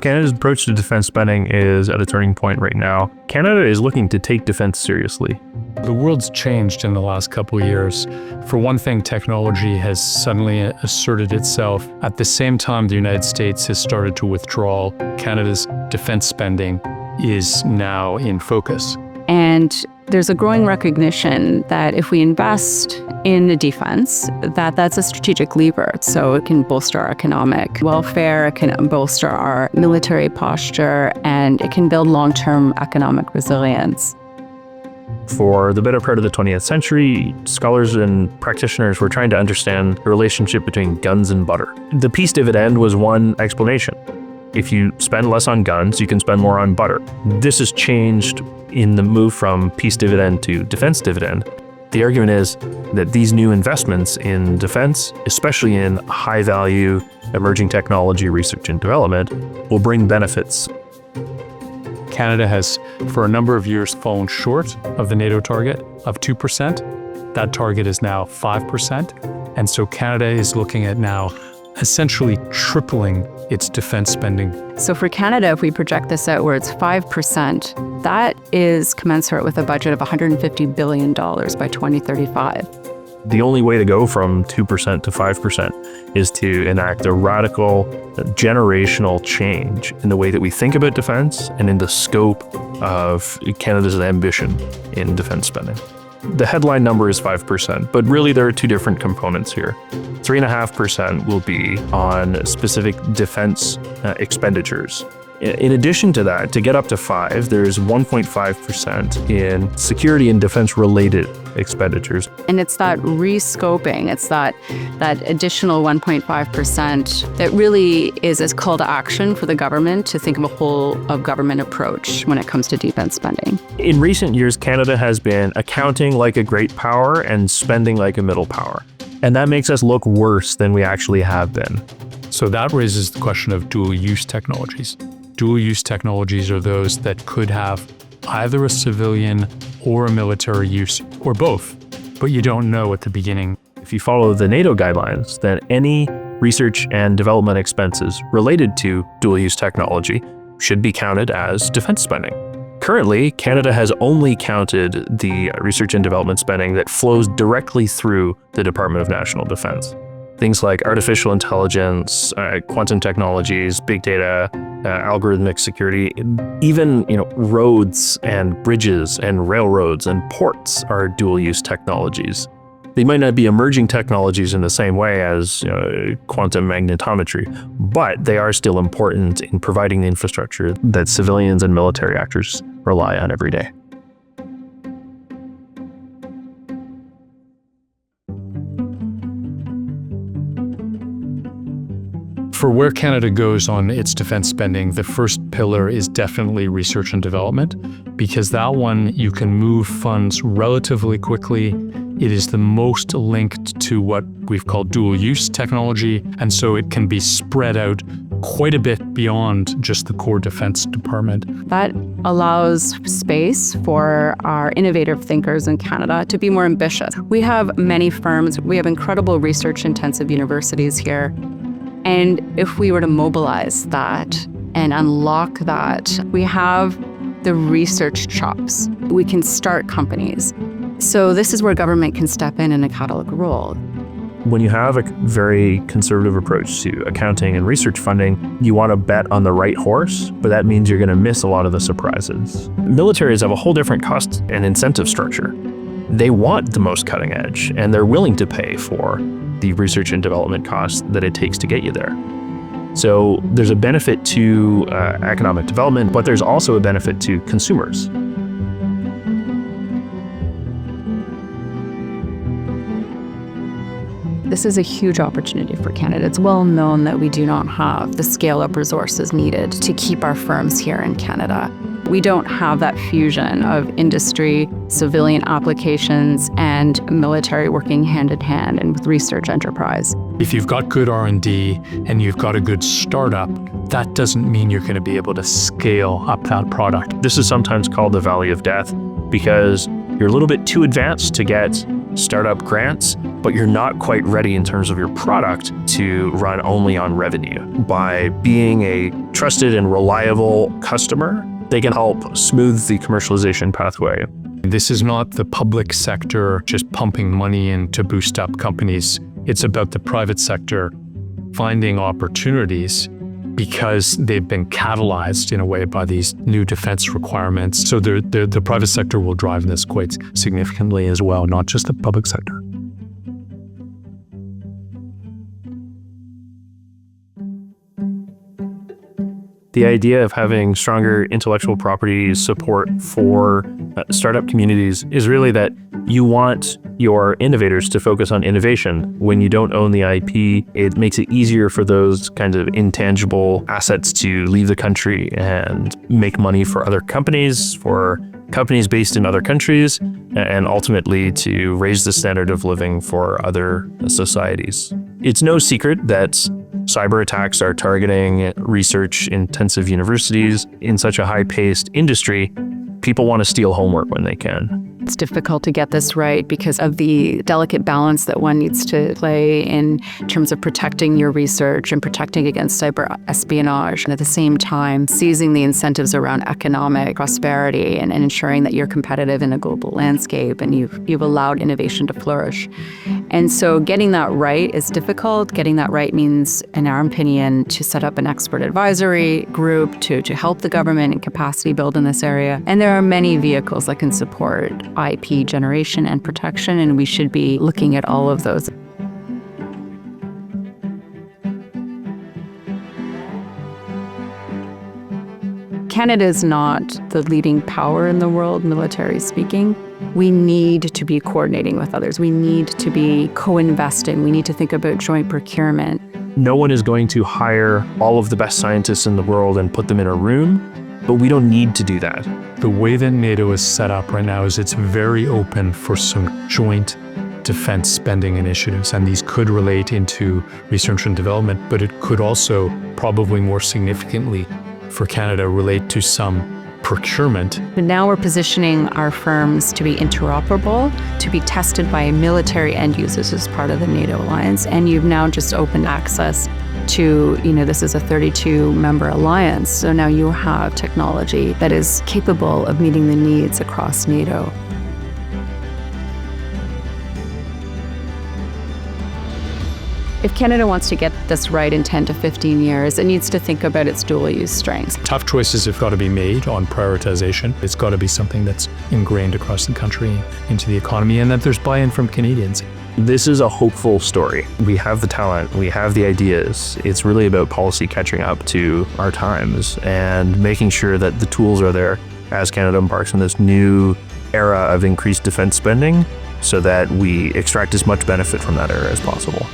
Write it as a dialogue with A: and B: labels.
A: Canada's approach to defense spending is at a turning point right now. Canada is looking to take defense seriously.
B: The world's changed in the last couple of years. For one thing, technology has suddenly asserted itself. At the same time, the United States has started to withdraw. Canada's defense spending is now in focus.
C: And there's a growing recognition that if we invest in the defense, that's a strategic lever. So it can bolster our economic welfare, it can bolster our military posture, and it can build long-term economic resilience.
A: For the better part of the 20th century, scholars and practitioners were trying to understand the relationship between guns and butter. The peace dividend was one explanation. If you spend less on guns, you can spend more on butter. This has changed in the move from peace dividend to defense dividend. The argument is that these new investments in defense, especially in high-value emerging technology research and development, will bring benefits.
B: Canada has, for a number of years, fallen short of the NATO target of 2%. That target is now 5%. And so Canada is looking at now essentially tripling its defense spending.
C: So for Canada, if we project this out where it's 5%, that is commensurate with a budget of $150 billion by 2035.
A: The only way to go from 2% to 5% is to enact a radical, generational change in the way that we think about defense and in the scope of Canada's ambition in defense spending. The headline number is 5%, but really there are two different components here. 3.5% will be on specific defense expenditures. In addition to that, to get up to 5, there's 1.5% in security and defense related expenditures.
C: And it's that rescoping, it's that additional 1.5% that really is a call to action for the government to think of a whole of government approach when it comes to defense spending.
A: In recent years, Canada has been accounting like a great power and spending like a middle power. And that makes us look worse than we actually have been.
B: So that raises the question of dual-use technologies. Dual-use technologies are those that could have either a civilian or a military use, or both, but you don't know at the beginning.
A: If you follow the NATO guidelines, then any research and development expenses related to dual-use technology should be counted as defense spending. Currently, Canada has only counted the research and development spending that flows directly through the Department of National Defense. Things like artificial intelligence, quantum technologies, big data, algorithmic security, even roads and bridges and railroads and ports are dual-use technologies. They might not be emerging technologies in the same way as quantum magnetometry, but they are still important in providing the infrastructure that civilians and military actors rely on every day.
B: For where Canada goes on its defense spending, the first pillar is definitely research and development, because that one you can move funds relatively quickly. It is the most linked to what we've called dual-use technology, and so it can be spread out quite a bit beyond just the core defense department.
C: That allows space for our innovative thinkers in Canada to be more ambitious. We have many firms, we have incredible research-intensive universities here. And if we were to mobilize that and unlock that, we have the research chops. We can start companies. So this is where government can step in a catalytic role.
A: When you have a very conservative approach to accounting and research funding, you want to bet on the right horse, but that means you're going to miss a lot of the surprises. Militaries have a whole different cost and incentive structure. They want the most cutting edge, and they're willing to pay for the research and development costs that it takes to get you there. So there's a benefit to economic development, but there's also a benefit to consumers.
C: This is a huge opportunity for Canada. It's well known that we do not have the scale-up resources needed to keep our firms here in Canada. We don't have that fusion of industry, civilian applications, and military working hand in hand and with research enterprise.
B: If you've got good R&D and you've got a good startup, that doesn't mean you're going to be able to scale up that product.
A: This is sometimes called the valley of death because you're a little bit too advanced to get startup grants, but you're not quite ready in terms of your product to run only on revenue. By being a trusted and reliable customer, they can help smooth the commercialization pathway.
B: This is not the public sector just pumping money in to boost up companies. It's about the private sector finding opportunities because they've been catalyzed in a way by these new defense requirements. So the private sector will drive this quite significantly as well, not just the public sector.
A: The idea of having stronger intellectual property support for startup communities is really that you want your innovators to focus on innovation. When you don't own the IP, it makes it easier for those kinds of intangible assets to leave the country and make money for other companies, for companies based in other countries, and ultimately to raise the standard of living for other societies. It's no secret that cyber attacks are targeting research-intensive universities. In such a high-paced industry, people want to steal homework when they can.
C: It's difficult to get this right because of the delicate balance that one needs to play in terms of protecting your research and protecting against cyber espionage, and at the same time seizing the incentives around economic prosperity and ensuring that you're competitive in a global landscape and you've allowed innovation to flourish. And so getting that right is difficult. Getting that right means, in our opinion, to set up an expert advisory group to help the government and capacity build in this area. And there are many vehicles that can support IP generation and protection, and we should be looking at all of those. Canada is not the leading power in the world, military speaking. We need to be coordinating with others. We need to be co-investing. We need to think about joint procurement.
A: No one is going to hire all of the best scientists in the world and put them in a room, but we don't need to do that.
B: The way that NATO is set up right now is it's very open for some joint defense spending initiatives, and these could relate into research and development, but it could also, probably more significantly for Canada, relate to some procurement.
C: But now we're positioning our firms to be interoperable, to be tested by military end users as part of the NATO alliance, and you've now just opened access to, this is a 32-member alliance, so now you have technology that is capable of meeting the needs across NATO. If Canada wants to get this right in 10 to 15 years, it needs to think about its dual-use strengths.
B: Tough choices have got to be made on prioritization. It's got to be something that's ingrained across the country into the economy, and that there's buy-in from Canadians.
A: This is a hopeful story. We have the talent, we have the ideas. It's really about policy catching up to our times and making sure that the tools are there as Canada embarks on this new era of increased defense spending so that we extract as much benefit from that era as possible.